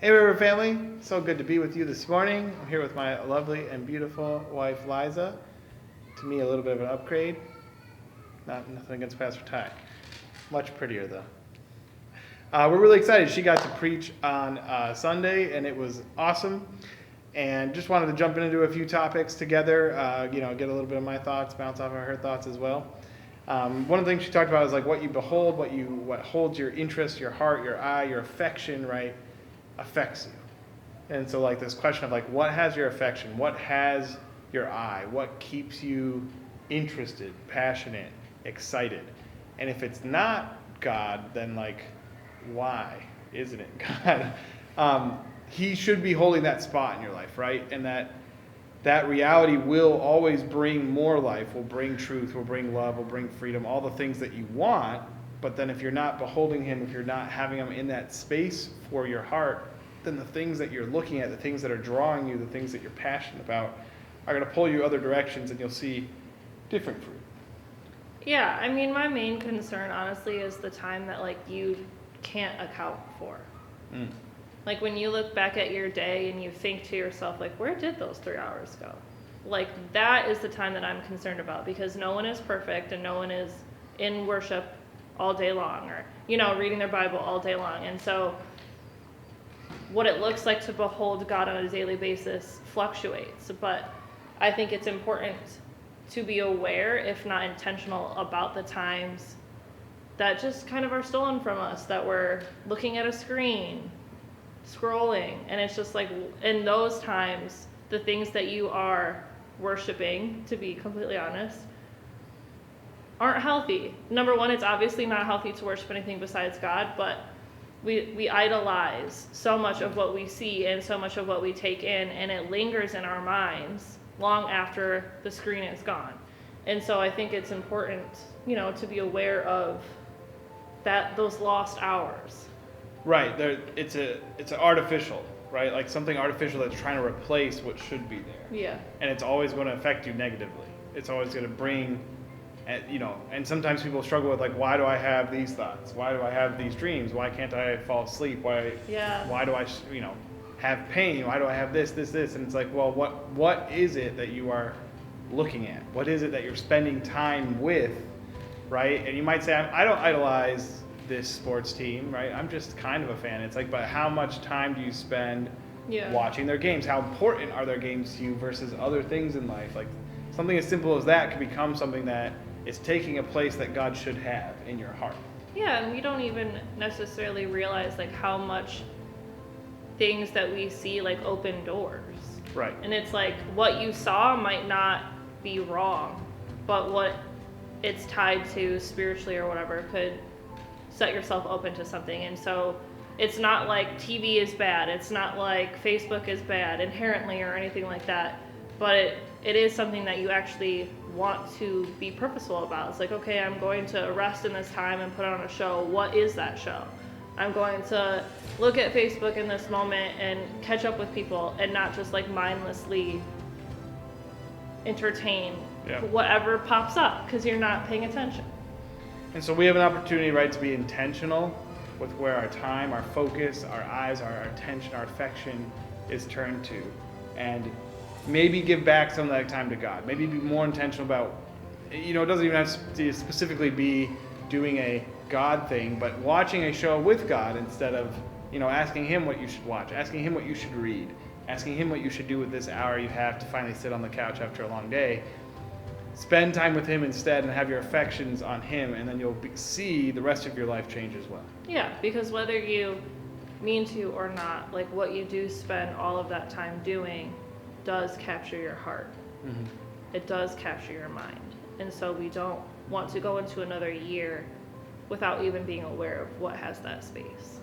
Hey River family, so good to be with you this morning. I'm here with my lovely and beautiful wife Liza. To me, a little bit of an upgrade. Nothing against Pastor Ty. Much prettier though. We're really excited. She got to preach on Sunday, and it was awesome. And just wanted to jump into a few topics together. Get a little bit of my thoughts, bounce off of her thoughts as well. One of the things she talked about is like what you behold, what holds your interest, your heart, your eye, your affection, right, affects you. And so like this question of like what has your affection, what has your eye, what keeps you interested, passionate, excited. And if it's not God, then like why isn't it God? He should be holding that spot in your life, right? And that reality will always bring more life, will bring truth, will bring love, will bring freedom, all the things that you want. But then if you're not beholding him, if you're not having him in that space for your heart, then the things that you're looking at, the things that are drawing you, the things that you're passionate about are going to pull you other directions, and you'll see different fruit. Yeah, I mean, my main concern, honestly, is the time that, like, you can't account for. Like, when you look back at your day and you think to yourself, like, where did those 3 hours go? Like, that is the time that I'm concerned about, because no one is perfect and no one is in worship all day long or, reading their Bible all day long. And so what it looks like to behold God on a daily basis fluctuates. But I think it's important to be aware, if not intentional, about the times that just kind of are stolen from us, that we're looking at a screen, scrolling, and it's just like in those times the things that you are worshiping, to be completely honest, aren't healthy. Number one, it's obviously not healthy to worship anything besides God, but we idolize so much of what we see and so much of what we take in, and it lingers in our minds long after the screen is gone. And so I think it's important, to be aware of those lost hours. Right, it's an artificial, right? Like something artificial that's trying to replace what should be there. Yeah. And it's always going to affect you negatively. It's always going to bring, and sometimes people struggle with like, why do I have these thoughts? Why do I have these dreams? Why can't I fall asleep? Why do I, have pain? Why do I have this? And it's like, well, what is it that you are looking at? What is it that you're spending time with, right? And you might say, I don't idolize this sports team, right? I'm just kind of a fan. It's like, but how much time do you spend watching their games? How important are their games to you versus other things in life? Like something as simple as that can become something that is taking a place that God should have in your heart. Yeah, and we don't even necessarily realize like how much things that we see like open doors. Right. And it's like what you saw might not be wrong, but what it's tied to spiritually or whatever could set yourself open to something. And so it's not like TV is bad, it's not like Facebook is bad inherently or anything like that, but it is something that you actually want to be purposeful about. It's like, okay, I'm going to rest in this time and put on a show. What is that show? I'm going to look at Facebook in this moment and catch up with people and not just like mindlessly entertain whatever pops up because you're not paying attention. And so we have an opportunity, right, to be intentional with where our time, our focus, our eyes, our attention, our affection is turned to. And maybe give back some of that time to God. Maybe be more intentional about, it doesn't even have to specifically be doing a God thing, but watching a show with God instead of, asking him what you should watch, asking him what you should read, asking him what you should do with this hour you have to finally sit on the couch after a long day. Spend time with him instead and have your affections on him, and then you'll see the rest of your life change as well. Yeah, because whether you mean to or not, like what you do spend all of that time doing does capture your heart. Mm-hmm. It does capture your mind. And so we don't want to go into another year without even being aware of what has that space.